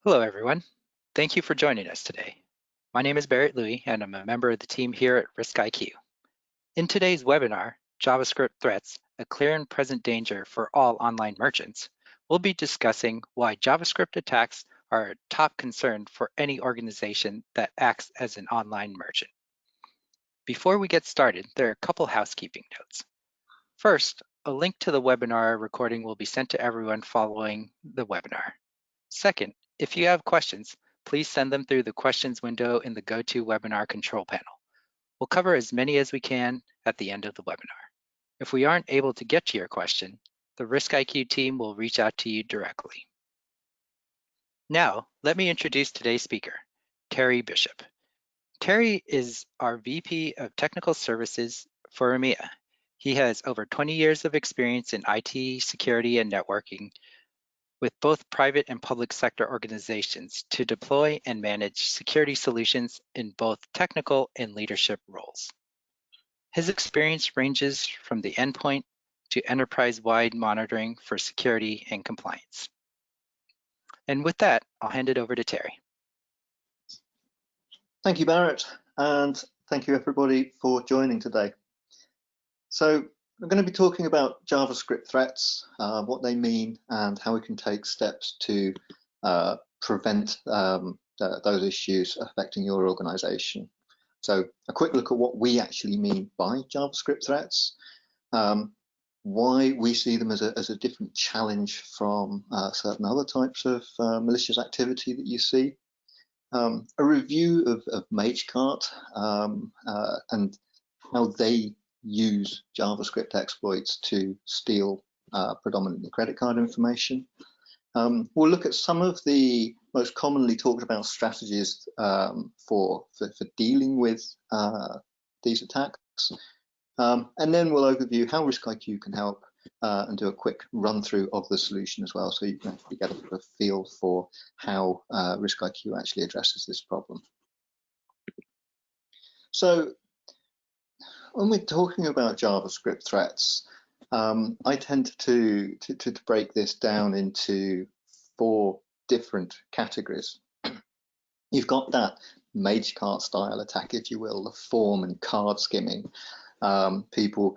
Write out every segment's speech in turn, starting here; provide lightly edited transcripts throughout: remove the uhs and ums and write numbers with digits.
Hello, everyone. Thank you for joining us today. My name is Barrett Louie, and I'm a member of the team here at RiskIQ. In today's webinar, JavaScript Threats, a clear and present danger for all online merchants, we'll be discussing why JavaScript attacks are a top concern for any organization that acts as an online merchant. Before we get started, there are a couple housekeeping notes. First, a link to the webinar recording will be sent to everyone following the webinar. Second, if you have questions, please send them through the questions window in the GoToWebinar control panel. We'll cover as many as we can at the end of the webinar. If we aren't able to get to your question, the RiskIQ team will reach out to you directly. Now, let me introduce today's speaker, Terry Bishop. Terry is our VP of Technical Services for EMEA. He has over 20 years of experience in IT, security, and networking, with both private and public sector organizations to deploy and manage security solutions in both technical and leadership roles. His experience ranges from the endpoint to enterprise-wide monitoring for security and compliance. And with that, I'll hand it over to Terry. Thank you, Barrett, and thank you everybody for joining today. So I'm going to be talking about JavaScript threats, what they mean, and how we can take steps to prevent those issues affecting your organization. So a quick look at what we actually mean by JavaScript threats, why we see them as a different challenge from certain other types of malicious activity that you see, a review of Mage Carts and how they use JavaScript exploits to steal predominantly credit card information. We'll look at some of the most commonly talked about strategies for dealing with these attacks. And then we'll overview how RiskIQ can help and do a quick run through of the solution as well, so you can actually get a feel for how RiskIQ actually addresses this problem. So when we're talking about JavaScript threats, I tend to break this down into 4 different categories. You've got that Mage Cart style attack, if you will, the form and card skimming. People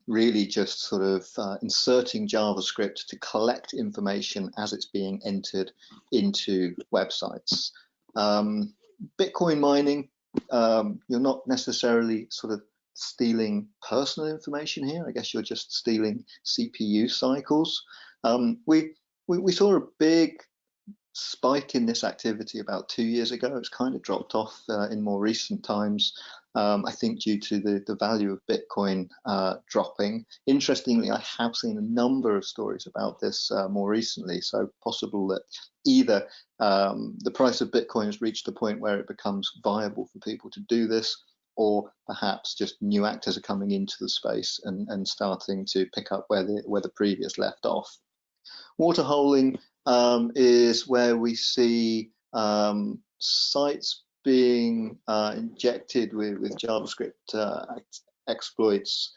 really just sort of inserting JavaScript to collect information as it's being entered into websites. Bitcoin mining, you're not necessarily sort of stealing personal information here. I guess you're just stealing CPU cycles. We saw a big spike in this activity about 2 years ago. It's kind of dropped off in more recent times, I think due to the value of Bitcoin dropping. Interestingly, I have seen a number of stories about this more recently, so possible that either the price of Bitcoin has reached a point where it becomes viable for people to do this, or perhaps just new actors are coming into the space and starting to pick up where the previous left off. Waterholing is where we see sites being injected with JavaScript exploits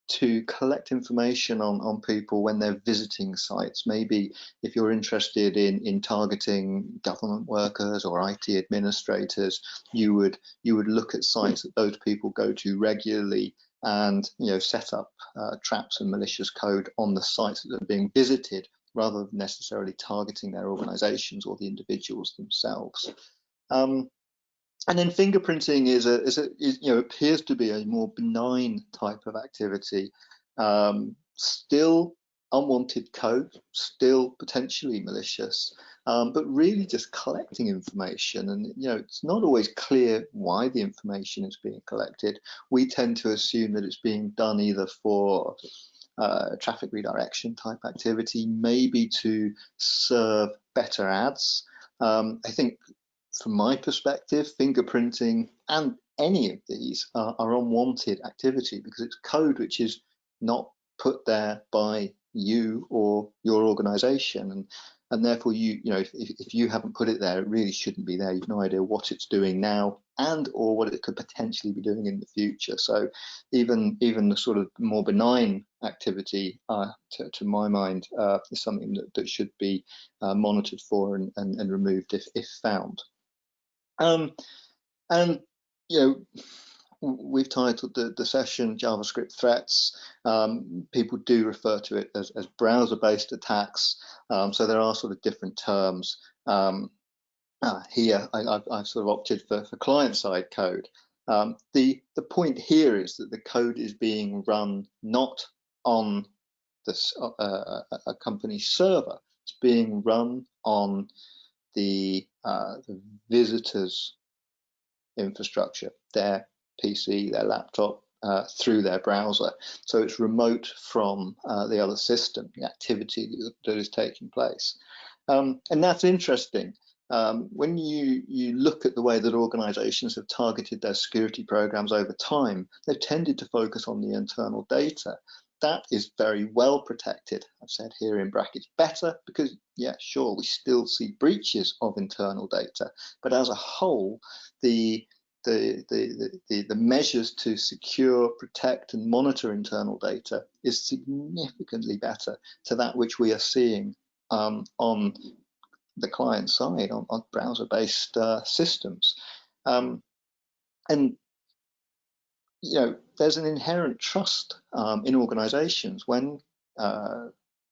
to collect information on people when they're visiting sites. Maybe if you're interested in targeting government workers or IT administrators, you would look at sites that those people go to regularly and set up traps and malicious code on the sites that are being visited, rather than necessarily targeting their organizations or the individuals themselves. And then fingerprinting appears to be a more benign type of activity. Still unwanted code, still potentially malicious, but really just collecting information. And it's not always clear why the information is being collected. We tend to assume that it's being done either for traffic redirection type activity, maybe to serve better ads. I think from my perspective, fingerprinting and any of these are unwanted activity, because it's code which is not put there by you or your organization, and therefore if you haven't put it there, it really shouldn't be there. You've no idea what it's doing now and or what it could potentially be doing in the future. So even the sort of more benign activity, to my mind, is something that should be monitored for and removed if found. And you know, we've titled the session JavaScript threats. People do refer to it as browser-based attacks. So there are sort of different terms. Here, I've sort of opted for client-side code. The point here is that the code is being run not on this a company's server. It's being run on the visitor's infrastructure, their PC, their laptop, through their browser. So it's remote from the other system, the activity that is taking place. And that's interesting. When you look at the way that organizations have targeted their security programs over time, they've tended to focus on the internal data. That is very well protected. I've said here in brackets better because, yeah, sure, we still see breaches of internal data, but as a whole, the measures to secure, protect, and monitor internal data is significantly better to that which we are seeing on the client side, on browser-based systems. And you know, there's an inherent trust in organizations when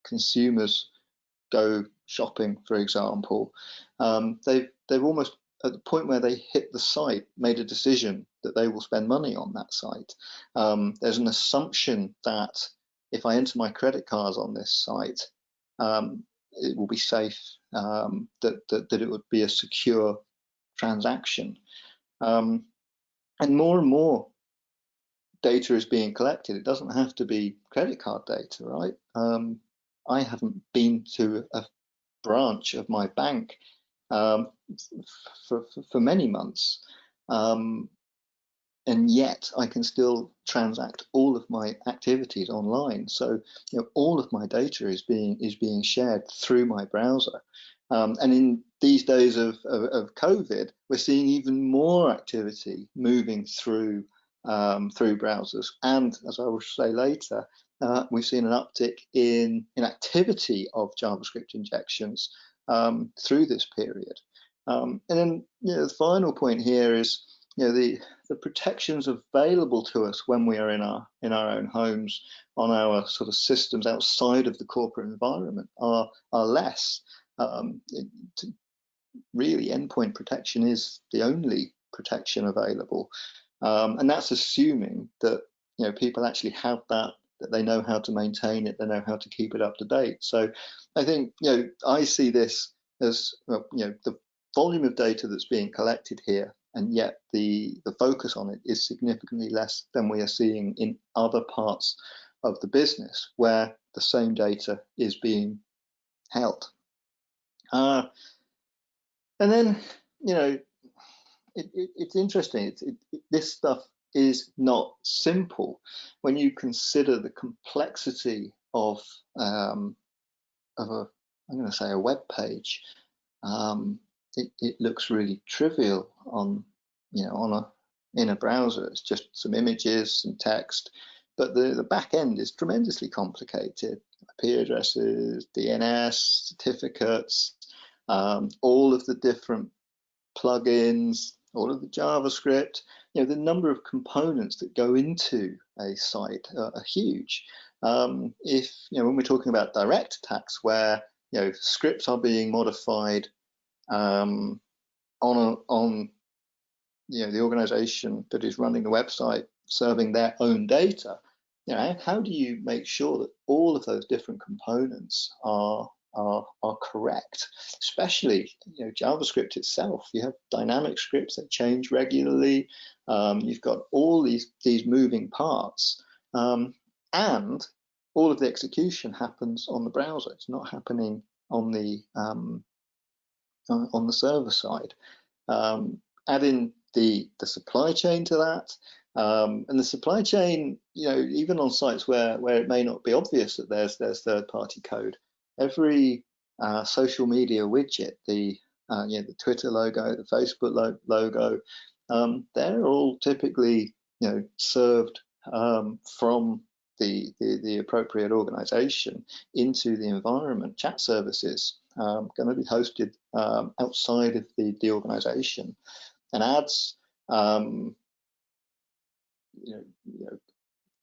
consumers go shopping, for example. They've almost, at the point where they hit the site, made a decision that they will spend money on that site. There's an assumption that if I enter my credit cards on this site, it will be safe, that it would be a secure transaction. And more data is being collected. It doesn't have to be credit card data, right? I haven't been to a branch of my bank for many months, and yet I can still transact all of my activities online. So you know, all of my data is being shared through my browser. And in these days of COVID, we're seeing even more activity moving through browsers. And as I will say later, we've seen an uptick in activity of JavaScript injections through this period. And then the final point here is the protections available to us when we are in our own homes, on our sort of systems outside of the corporate environment are less. Really, endpoint protection is the only protection available, and that's assuming that people actually have that they know how to maintain it, they know how to keep it up to date. So I think I see this as the volume of data that's being collected here, and yet the focus on it is significantly less than we are seeing in other parts of the business where the same data is being held. And then it's interesting. This stuff is not simple when you consider the complexity of I'm going to say a web page. It looks really trivial in a browser. It's just some images, some text, but the back end is tremendously complicated. IP addresses, DNS, certificates, all of the different plugins, all of the JavaScript. The number of components that go into a site are huge. If when we're talking about direct attacks, where scripts are being modified on the organization that is running the website, serving their own data, how do you make sure that all of those different components are correct? Especially JavaScript itself. You have dynamic scripts that change regularly. You've got all these moving parts, and all of the execution happens on the browser. It's not happening on the server side. Add in the supply chain to that, and the supply chain, even on sites where it may not be obvious that there's third-party code, every social media widget, the Twitter logo, the Facebook logo, they're all typically, served from the appropriate organization into the environment. Chat services going to be hosted outside of the organization, and ads, um,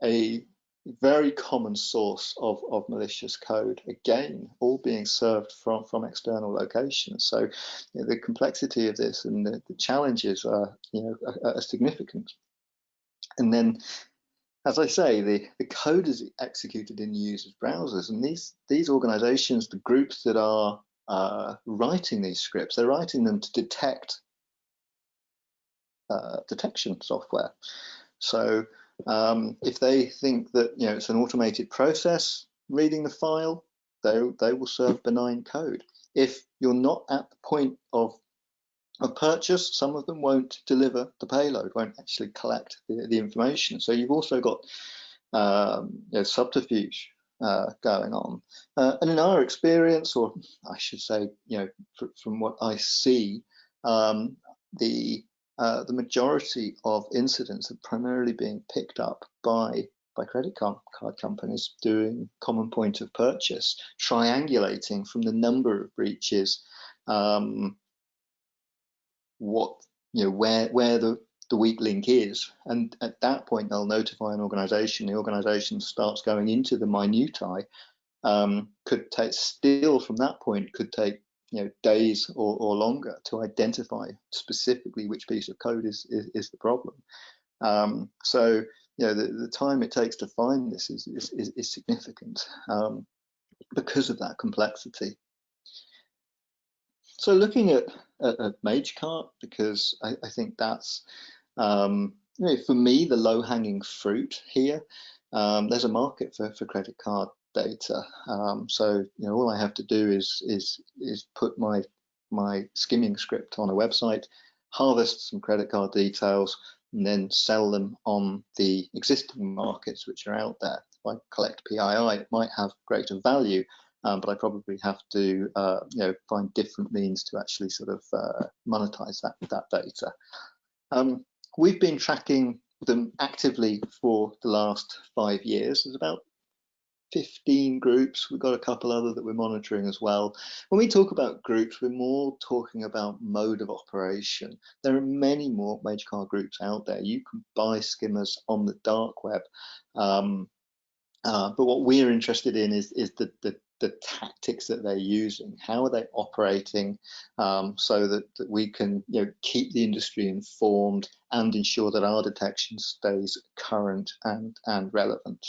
a very common source of malicious code, again, all being served from external locations. So the complexity of this and the challenges are, are significant. And then, as I say, the code is executed in users' browsers, and these organizations, the groups that are writing these scripts, they're writing them to detect detection software. So if they think that it's an automated process reading the file, they will serve benign code. If you're not at the point of purchase, some of them won't deliver the payload, won't actually collect the information. So you've also got subterfuge going on. And in our experience, or I should say, from what I see, the majority of incidents are primarily being picked up by credit card companies doing common point of purchase, triangulating from the number of breaches, where the weak link is, and at that point they'll notify an organization. The organization starts going into the minutiae. Could take, still from that point, could take days or longer to identify specifically which piece of code is the problem. So the time it takes to find this is significant because of that complexity. So looking at Mage Cart, because I think that's for me the low-hanging fruit here. There's a market for credit card data. So all I have to do is put my skimming script on a website, harvest some credit card details, and then sell them on the existing markets which are out there. If I collect PII, it might have greater value, but I probably have to find different means to actually sort of monetize that data. We've been tracking them actively for the last 5 years. There's about 15 groups. We've got a couple other that we're monitoring as well. When we talk about groups, we're more talking about mode of operation. There are many more Mage Cart groups out there. You can buy skimmers on the dark web. But what we're interested in is the tactics that they're using. How are they operating so that we can keep the industry informed and ensure that our detection stays current and relevant.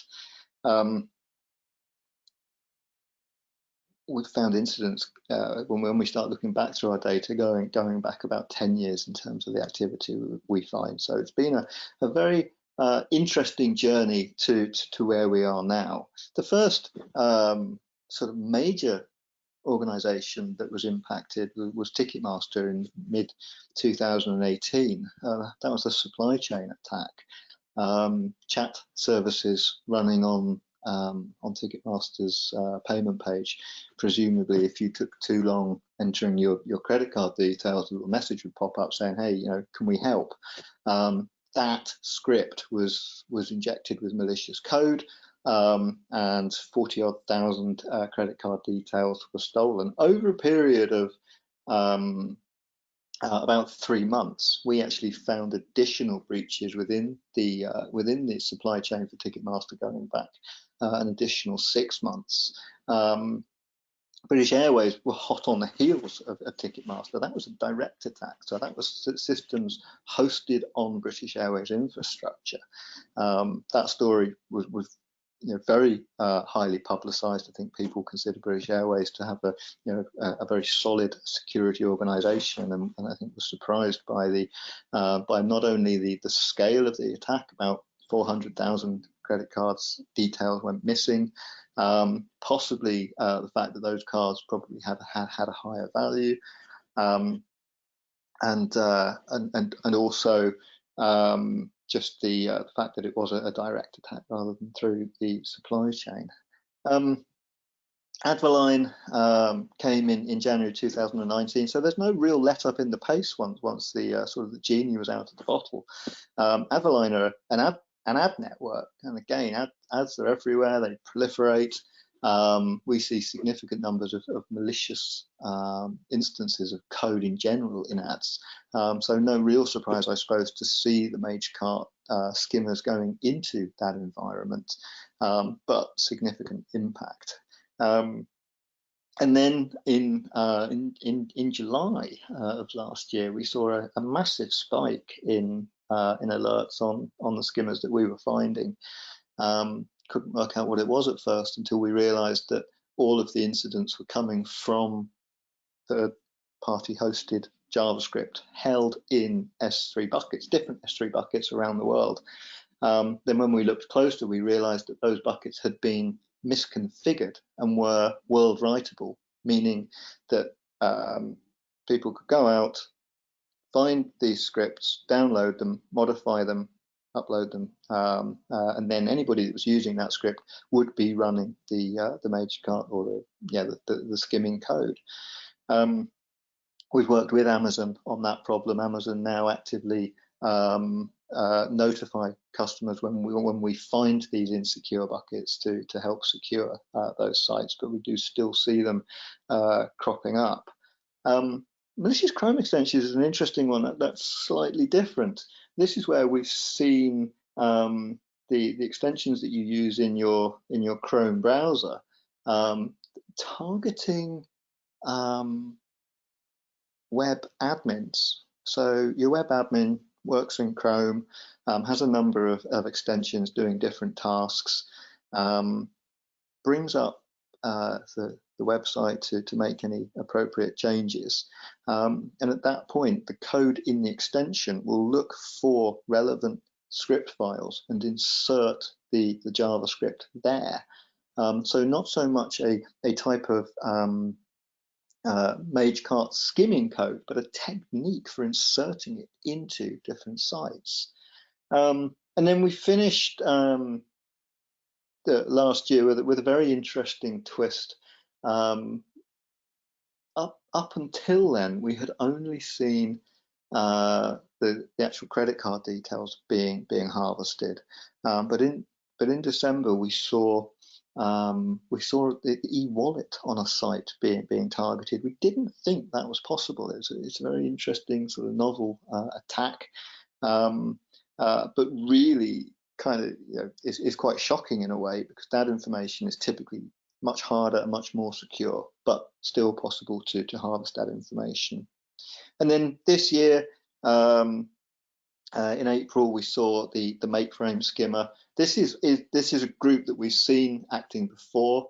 We've found incidents when we start looking back through our data going back about 10 years in terms of the activity we find. So it's been a very interesting journey to where we are now. The first sort of major organization that was impacted was Ticketmaster in mid 2018. That was a supply chain attack. Chat services running on Ticketmaster's payment page. Presumably, if you took too long entering your credit card details, a little message would pop up saying, "Hey, can we help?" That script was injected with malicious code, and 40-odd thousand credit card details were stolen over a period of about 3 months. We actually found additional breaches within the supply chain for Ticketmaster going back an additional 6 months. British Airways were hot on the heels of Ticketmaster. That was a direct attack. So that was systems hosted on British Airways infrastructure. That story was very highly publicized. I think people consider British Airways to have a very solid security organization, and I think was surprised by by not only the scale of the attack. About 400,000 credit cards details went missing. Possibly the fact that those cards probably had a higher value, and also just the fact that it was a direct attack rather than through the supply chain. Advaline came in January 2019, so there's no real let up in the pace once the sort of the genie was out of the bottle. Advaline are an ad network, and again, ads are everywhere. They proliferate. We see significant numbers of malicious instances of code in general in ads. So no real surprise, I suppose, to see the Mage Cart skimmers going into that environment, but significant impact. And then in July of last year, we saw a massive spike in alerts on the skimmers that we were finding. Couldn't work out what it was at first until we realized that all of the incidents were coming from third-party hosted JavaScript held in S3 buckets, different S3 buckets around the world. Then when we looked closer, we realized that those buckets had been misconfigured and were world writable, meaning that people could go out, find these scripts, download them, modify them, upload them, and then anybody that was using that script would be running the Mage Cart or the skimming code. We've worked with Amazon on that problem. Amazon now actively notify customers when we find these insecure buckets to help secure those sites, but we do still see them cropping up. Malicious Chrome extensions is an interesting one. That's slightly different. This is where we've seen the extensions that you use in your Chrome browser targeting web admins. So your web admin works in Chrome, has a number of extensions doing different tasks, brings up the website to make any appropriate changes. And at that point, the code in the extension will look for relevant script files and insert the JavaScript there. So not so much a type of Mage Cart skimming code, but a technique for inserting it into different sites. And then we finished last year with a very interesting twist. Up until then, we had only seen the actual credit card details being harvested, but in December we saw the e-wallet on a site being targeted. We didn't think that was possible. It's a very interesting sort of novel attack, but really kind of is quite shocking in a way, because that information is typically much harder and much more secure, but still possible to harvest that information. And then this year, in April, we saw the Makeframe skimmer. This is a group that we've seen acting before.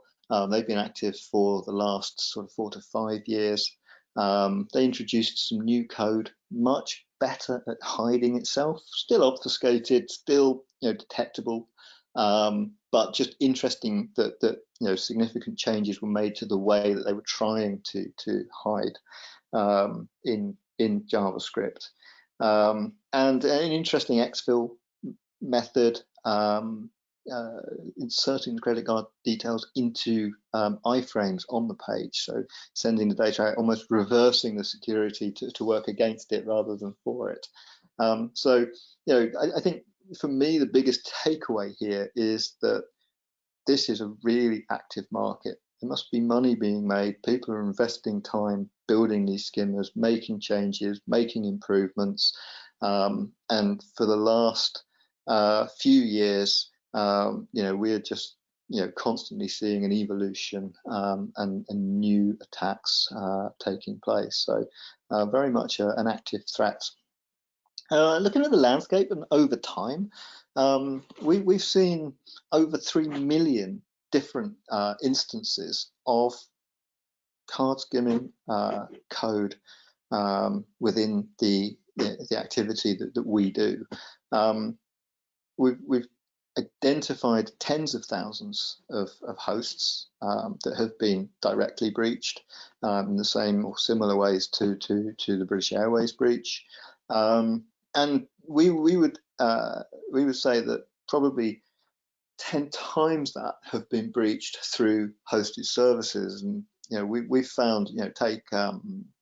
They've been active for the last sort of 4 to 5 years. They introduced some new code, much better at hiding itself, still obfuscated, still detectable, but just interesting that significant changes were made to the way that they were trying to hide in JavaScript. And an interesting exfil method, inserting the credit card details into iframes on the page, so sending the data out, almost reversing the security to work against it rather than for it. So I think for me the biggest takeaway here is that this is a really active market. There must be money being made. People are investing time building these skimmers, making changes, making improvements, and for the last few years, we're just constantly seeing an evolution and new attacks taking place. So very much an active threat. Looking at the landscape and over time, we've seen over 3 million different instances of card skimming code within the activity that we do. We've identified tens of thousands of hosts that have been directly breached in the same or similar ways to the British Airways breach. And we would say that probably 10 times that have been breached through hosted services. And we've found, take the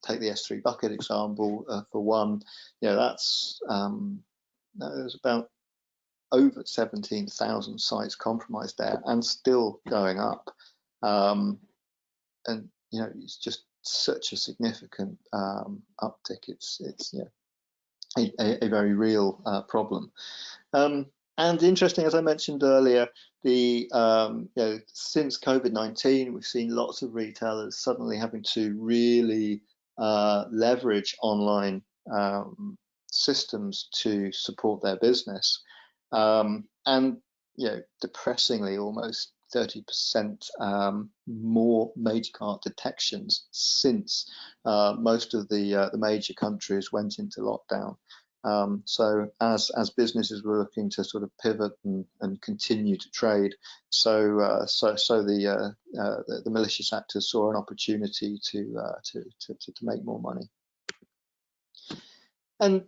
S3 bucket example for one. That's there's about over 17,000 sites compromised there, and still going up. And it's just such a significant uptick. It's a very real problem. And interesting, as I mentioned earlier, since COVID-19, we've seen lots of retailers suddenly having to really leverage online systems to support their business. And depressingly, almost 30% more Mage Cart detections since most of the major countries went into lockdown. So as businesses were looking to sort of pivot and continue to trade, so the malicious actors saw an opportunity to make more money. And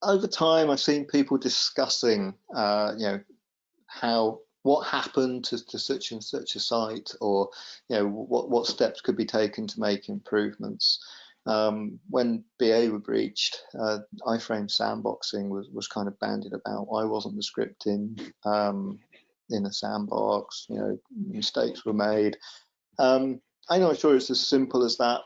over time, I've seen people discussing, what happened to such and such a site, or what steps could be taken to make improvements. When BA were breached, iframe sandboxing was kind of bandied about. Why wasn't the script in a sandbox? Mistakes were made. I'm not sure it's as simple as that.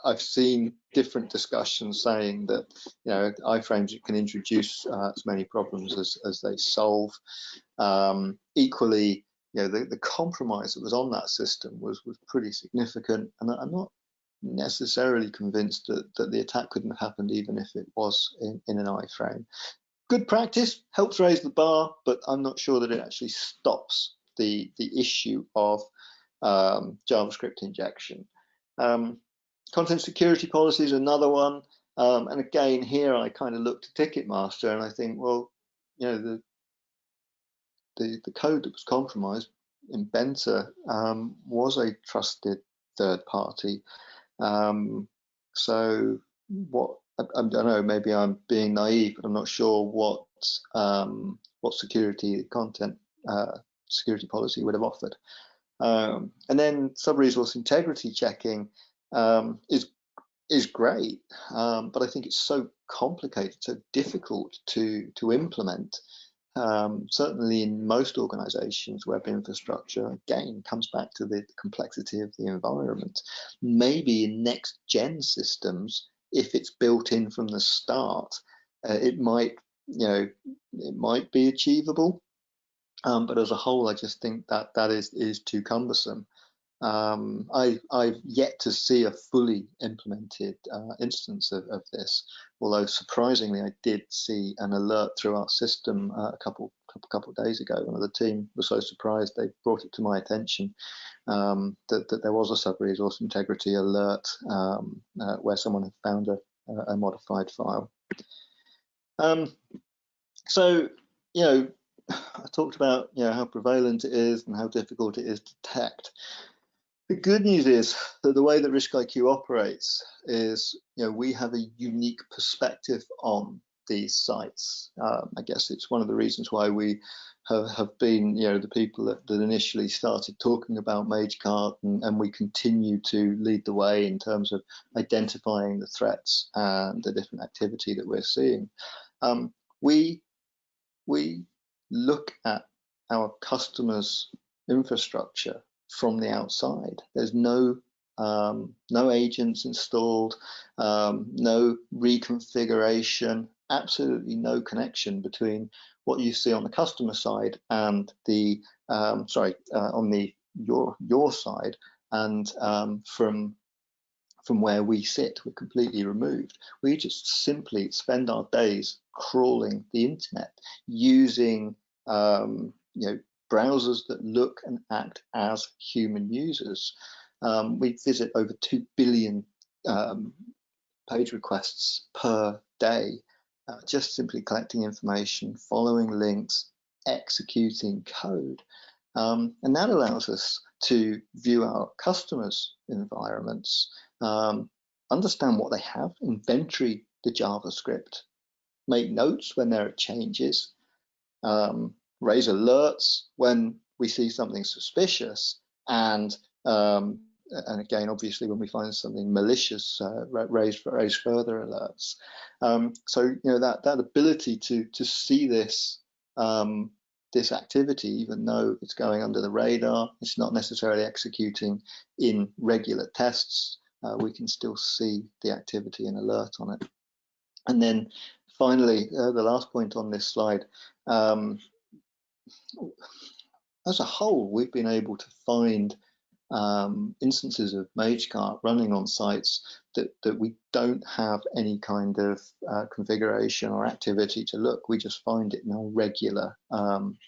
I've seen different discussions saying that iframes can introduce as many problems as they solve. Equally, the compromise that was on that system was pretty significant, and I'm not necessarily convinced that the attack couldn't have happened even if it was in an iframe. Good practice, helps raise the bar, but I'm not sure that it actually stops the issue of JavaScript injection. Content security policy is another one, and again here I kind of look to Ticketmaster and I think, well, the code that was compromised, Inventor, was a trusted third party. So what, I don't know, maybe I'm being naive, but I'm not sure what security content security policy would have offered. And then sub-resource integrity checking is great, but I think it's so complicated, so difficult to implement. Certainly in most organizations, web infrastructure, again, comes back to the complexity of the environment. Maybe in next gen systems, if it's built in from the start, it might be achievable. But as a whole, I just think that is too cumbersome. I've yet to see a fully implemented instance of this, although surprisingly I did see an alert through our system a couple of days ago. One of the team was so surprised they brought it to my attention that there was a sub-resource integrity alert where someone had found a modified file. So I talked about how prevalent it is and how difficult it is to detect. The good news is that the way that RiskIQ operates is, we have a unique perspective on these sites. I guess it's one of the reasons why we have been, the people that initially started talking about Mage Cart, and we continue to lead the way in terms of identifying the threats and the different activity that we're seeing. We look at our customers' infrastructure from the outside. There's no agents installed, no reconfiguration, absolutely no connection between what you see on the customer side and the on your side, and from where we sit. We're completely removed. We just simply spend our days crawling the internet using browsers that look and act as human users. We visit over 2 billion page requests per day, just simply collecting information, following links, executing code. And that allows us to view our customers' environments, understand what they have, inventory the JavaScript, make notes when there are changes, raise alerts when we see something suspicious, and again, obviously, when we find something malicious, raise further alerts. So that ability to see this this activity, even though it's going under the radar, it's not necessarily executing in regular tests, we can still see the activity and alert on it. And then finally, the last point on this slide, as a whole, we've been able to find instances of Mage Cart running on sites that we don't have any kind of configuration or activity to look. We just find it in our regular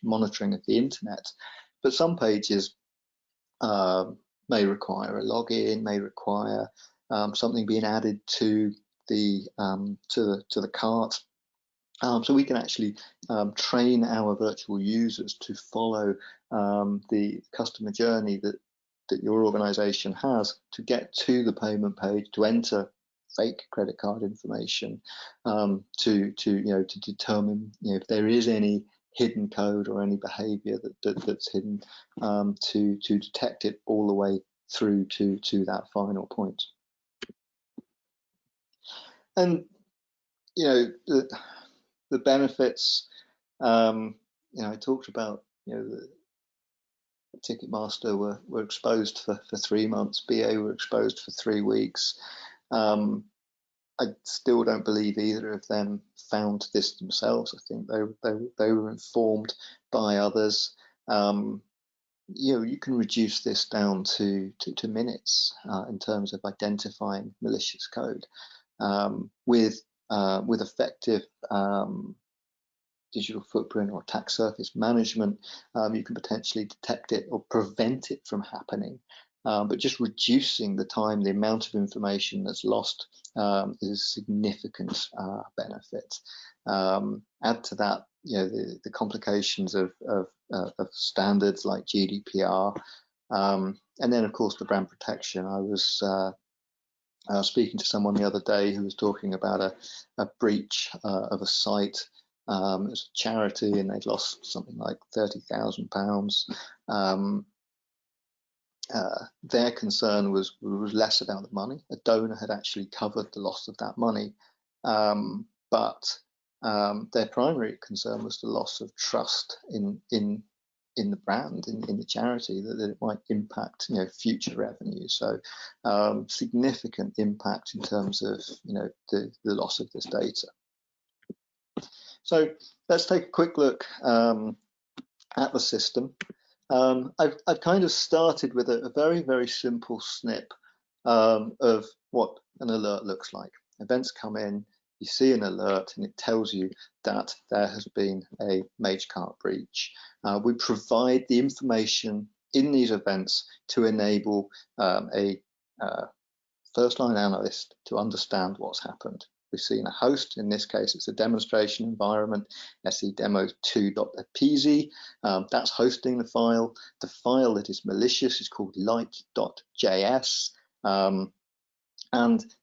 monitoring of the internet. But some pages may require a login, may require something being added to the cart. So we can actually train our virtual users to follow the customer journey that your organization has to get to the payment page, to enter fake credit card information, to determine if there is any hidden code or any behavior that's hidden, to detect it all the way through to that final point. And the benefits, I talked about, the Ticketmaster were exposed for 3 months, BA were exposed for 3 weeks. I still don't believe either of them found this themselves. I think they were informed by others. You can reduce this down to minutes in terms of identifying malicious code with effective digital footprint or attack surface management. You can potentially detect it or prevent it from happening. But just reducing the time, the amount of information that's lost is a significant benefit. Add to that, the complications of standards like GDPR, and then of course the brand protection. I was speaking to someone the other day who was talking about a breach of a site. It was a charity, and they'd lost something like £30,000. Their concern was less about the money. A donor had actually covered the loss of that money, but their primary concern was the loss of trust in the brand, in the charity, that it might impact future revenue. So significant impact in terms of the loss of this data. So let's take a quick look at the system. I've kind of started with a very, very simple snip of what an alert looks like. Events come in, you see an alert, and it tells you that there has been a Mage Cart breach. We provide the information in these events to enable a first-line analyst to understand what's happened. We've seen a host. In this case, it's a demonstration environment, se-demo2.pz. That's hosting the file. The file that is malicious is called light.js. And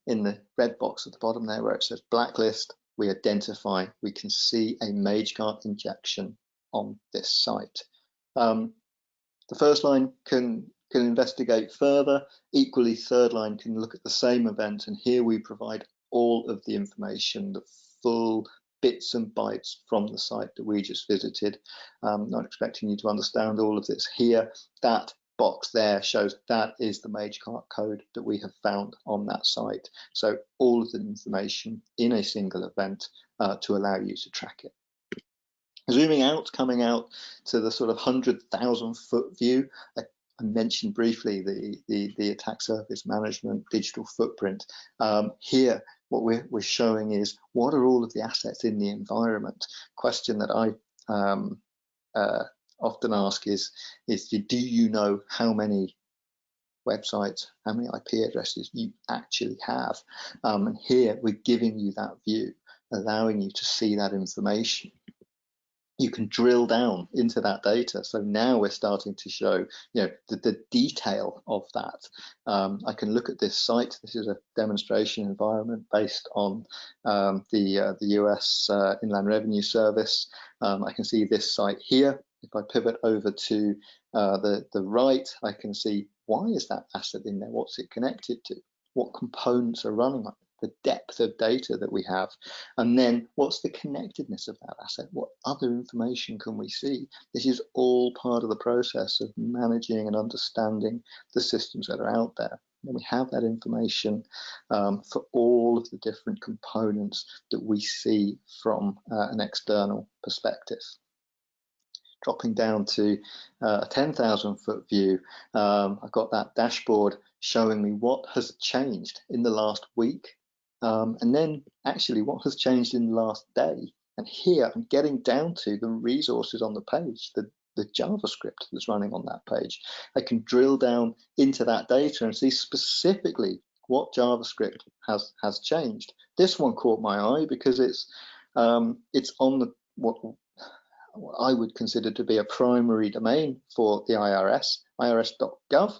in the red box at the bottom there where it says blacklist, we identify, we can see a Mage Cart injection on this site. The first line can investigate further. Equally, third line can look at the same event, and here we provide all of the information, the full bits and bytes from the site that we just visited. Not expecting you to understand all of this here. That box there shows that is the Mage Cart code that we have found on that site. So all of the information in a single event to allow you to track it. Zooming out, coming out to the sort of 100,000 foot view, I mentioned briefly the attack surface management digital footprint. Here, what we're showing is what are all of the assets in the environment. Question that I often ask is do you know how many websites, how many IP addresses you actually have? And here we're giving you that view, allowing you to see that information. you can drill down into that data. So now we're starting to show, the detail of that. I can look at this site. This is a demonstration environment based on the US Inland Revenue Service. I can see this site here. If I pivot over to the right, I can see, why is that asset in there? What's it connected to? What components are running on it? The depth of data that we have, and then what's the connectedness of that asset? What other information can we see? This is all part of the process of managing and understanding the systems that are out there. And we have that information for all of the different components that we see from an external perspective. Dropping down to a 10,000 foot view, I've got that dashboard showing me what has changed in the last week, and then actually what has changed in the last day. And here I'm getting down to the resources on the page, the JavaScript that's running on that page. I can drill down into that data and see specifically what JavaScript has changed. This one caught my eye because it's on the what I would consider to be a primary domain for the IRS, irs.gov.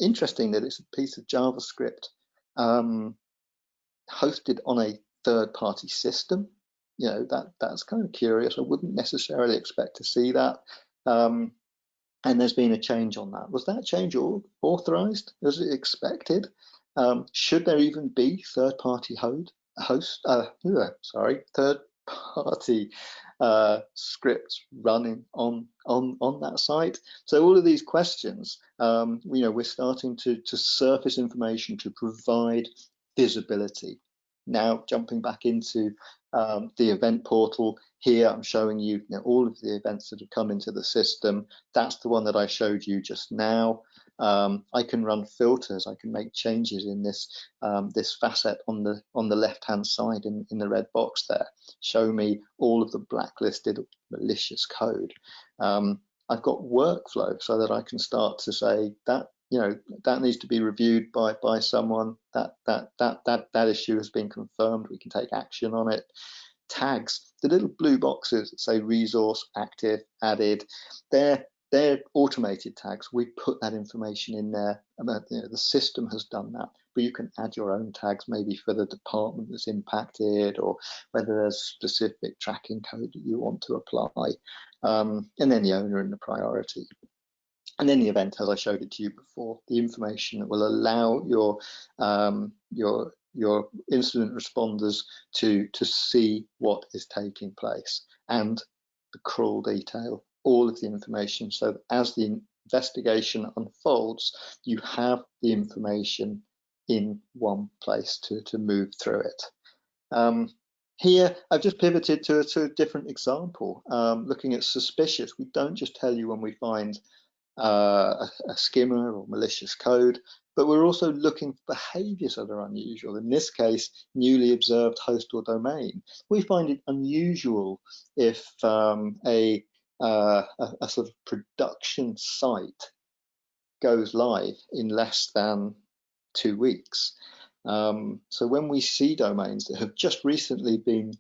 Interesting that it's a piece of JavaScript hosted on a third-party system. That's kind of curious. I wouldn't necessarily expect to see that. And there's been a change on that. Was that change authorized? Was it expected? Should there even be third-party third-party scripts running on that site? So all of these questions, we're starting to surface information to provide visibility. Now jumping back into the event portal here, I'm showing you, all of the events that have come into the system. That's the one that I showed you just now. I can run filters. I can make changes in this this facet on the left-hand side in the red box there. Show me all of the blacklisted malicious code. I've got workflow so that I can start to say that that needs to be reviewed by someone. That issue has been confirmed. We can take action on it. Tags, the little blue boxes that say resource, active, added, they're automated tags. We put that information in there. The system has done that, but you can add your own tags, maybe for the department that's impacted, or whether there's specific tracking code that you want to apply, and then the owner and the priority. And then the event, as I showed it to you before, the information that will allow your incident responders to see what is taking place, and the crawl detail, all of the information, so that as the investigation unfolds, you have the information in one place to move through it. Here, I've just pivoted to a different example, looking at suspicious. We don't just tell you when we find a skimmer or malicious code, but we're also looking for behaviors that are unusual. In this case, newly observed host or domain. We find it unusual if a sort of production site goes live in less than 2 weeks. So when we see domains that have just recently been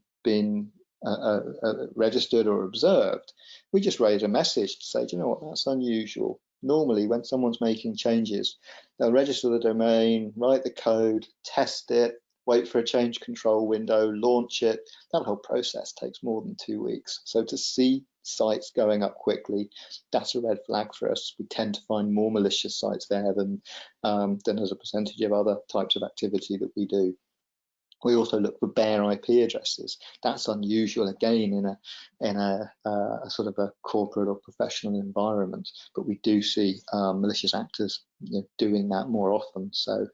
registered or observed, we just raise a message to say, do you know what, that's unusual. Normally, when someone's making changes, they'll register the domain, write the code, test it, wait for a change control window, launch it. That whole process takes more than 2 weeks. So to see sites going up quickly, that's a red flag for us. We tend to find more malicious sites there than as a percentage of other types of activity that we do. We also look for bare IP addresses. That's unusual again in a sort of a corporate or professional environment, but we do see malicious actors doing that more often. So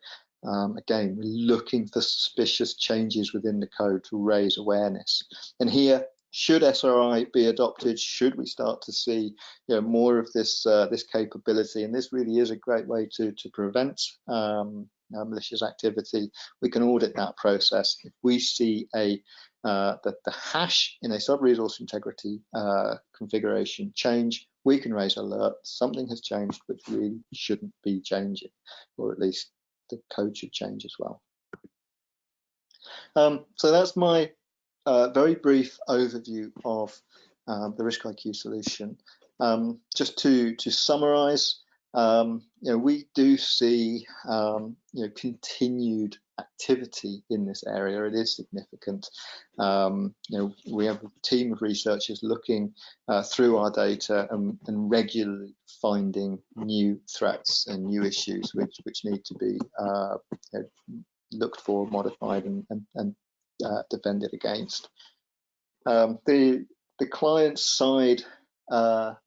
again, we're looking for suspicious changes within the code to raise awareness. And here, should SRI be adopted? Should we start to see more of this this capability? And this really is a great way to prevent malicious activity. We can audit that process. If we see the hash in a sub-resource integrity configuration change, we can raise alert. Something has changed which really shouldn't be changing, or at least the code should change as well. So that's my very brief overview of the RiskIQ solution. Just to summarize, we do see continued activity in this area. It is significant. We have a team of researchers looking through our data and regularly finding new threats and new issues which need to be looked for, modified, and defended against. The client side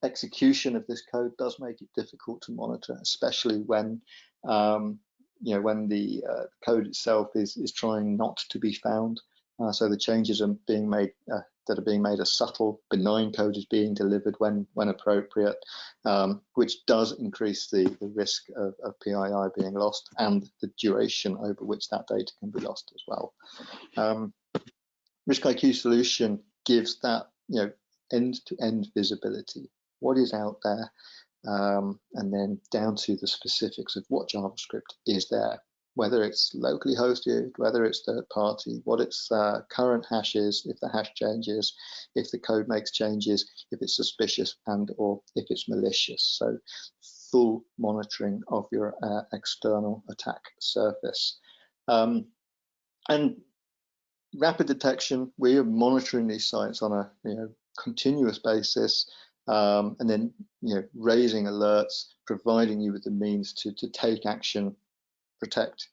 execution of this code does make it difficult to monitor, especially when when the code itself is trying not to be found. So the changes are being made that are being made as subtle. Benign code is being delivered when appropriate, which does increase the risk of PII being lost and the duration over which that data can be lost as well. RiskIQ solution gives that end-to-end visibility, what is out there, and then down to the specifics of what JavaScript is there, whether it's locally hosted, whether it's third party, what its current hash is, if the hash changes, if the code makes changes, if it's suspicious and or if it's malicious. So full monitoring of your external attack surface. And rapid detection, we are monitoring these sites on a continuous basis, and then raising alerts, providing you with the means to take action, protect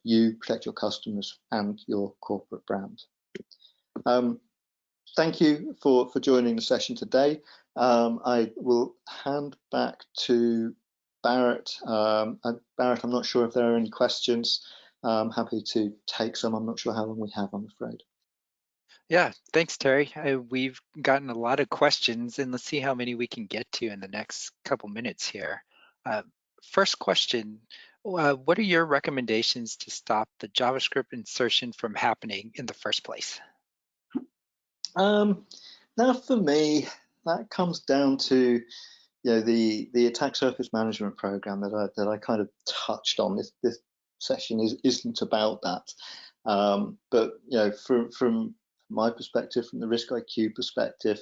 you, protect your customers and your corporate brand. Thank you for joining the session today. I will hand back to Barrett. Barrett, I'm not sure if there are any questions. I'm happy to take some. I'm not sure how long we have, I'm afraid. Yeah, thanks, Terry. We've gotten a lot of questions, and let's see how many we can get to in the next couple minutes here. First question, what are your recommendations to stop the JavaScript insertion from happening in the first place? Now, for me, that comes down to the attack surface management program that I kind of touched on. This session isn't about that, but from my perspective, from the RiskIQ perspective,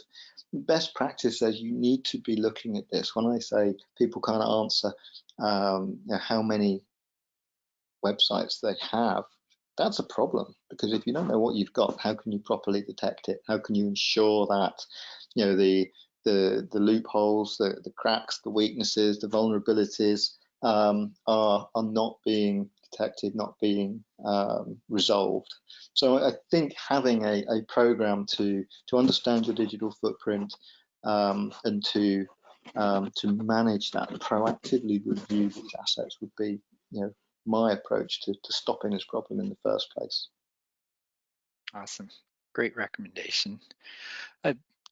best practice says you need to be looking at this. When I say people can't answer how many websites they have, that's a problem, because if you don't know what you've got, how can you properly detect it? How can you ensure that the loopholes, the cracks, the weaknesses, the vulnerabilities are not being detected, not being resolved? So I think having a program to understand your digital footprint and to manage that, proactively review these assets would be my approach to stopping this problem in the first place. Awesome, great recommendation.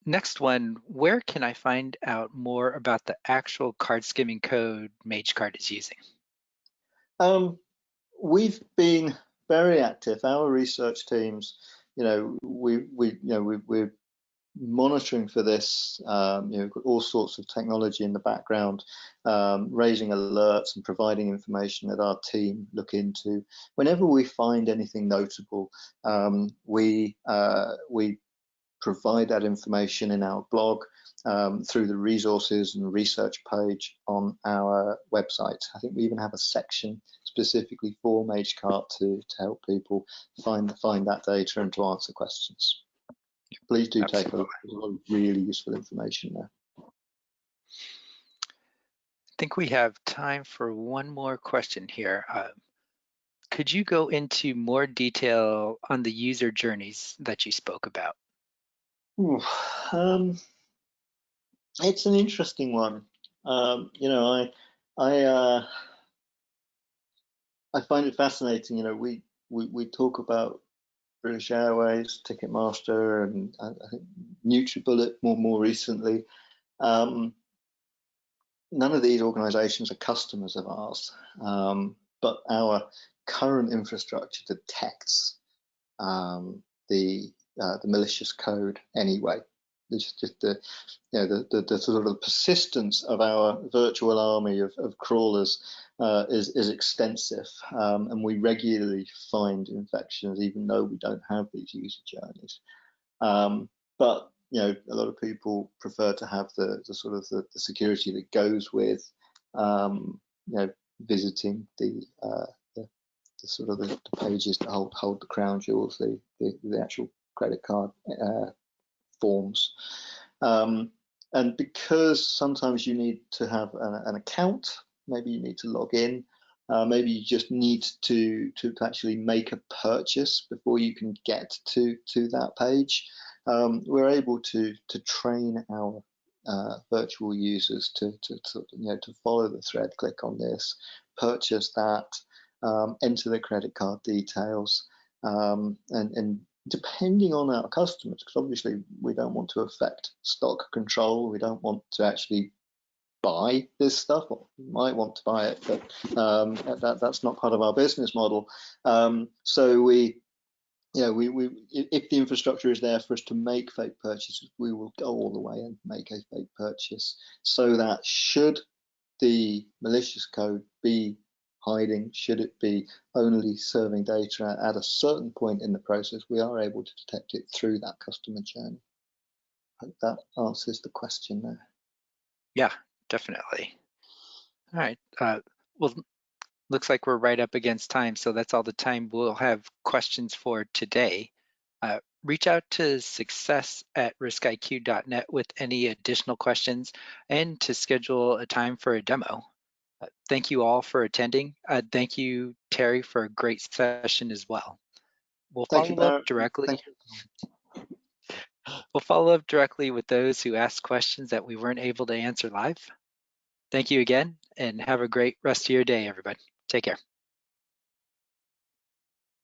Next one, where can I find out more about the actual card skimming code Mage Cart is using? We've been very active. Our research teams, we're monitoring for this. We've got all sorts of technology in the background, raising alerts and providing information that our team look into. Whenever we find anything notable, we provide that information in our blog, through the resources and research page on our website. I think we even have a section specifically for Mage Cart to help people find that data and to answer questions. Please do take a look. There's a lot of really useful information there. I think we have time for one more question here. Could you go into more detail on the user journeys that you spoke about? Ooh, it's an interesting one. I find it fascinating. We talk about British Airways, Ticketmaster, and I think NutriBullet more recently. None of these organisations are customers of ours, but our current infrastructure detects the malicious code anyway. It's just the sort of persistence of our virtual army of crawlers is extensive, and we regularly find infections even though we don't have these user journeys. But a lot of people prefer to have the sort of the security that goes with visiting the sort of the pages that hold the crown jewels, the actual credit card forms. And because sometimes you need to have an account, maybe you need to log in, maybe you just need to actually make a purchase before you can get to that page. We're able to train our virtual users to follow the thread, click on this, purchase that, enter the credit card details, and depending on our customers, because obviously we don't want to affect stock control, we don't want to actually buy this stuff, or we might want to buy it, but that's not part of our business model. So if the infrastructure is there for us to make fake purchases, we will go all the way and make a fake purchase, so that should the malicious code be hiding, should it be only serving data at a certain point in the process, we are able to detect it through that customer journey. Hope that answers the question there. Yeah, definitely. All right. Well, looks like we're right up against time, so that's all the time we'll have questions for today. Reach out to success@riskiq.net with any additional questions and to schedule a time for a demo. Thank you all for attending. Thank you, Terry, for a great session as well. We'll Thank you, follow up Barrett. directly. Thank you. We'll follow up directly with those who asked questions that we weren't able to answer live. Thank you again, and have a great rest of your day, everybody. Take care.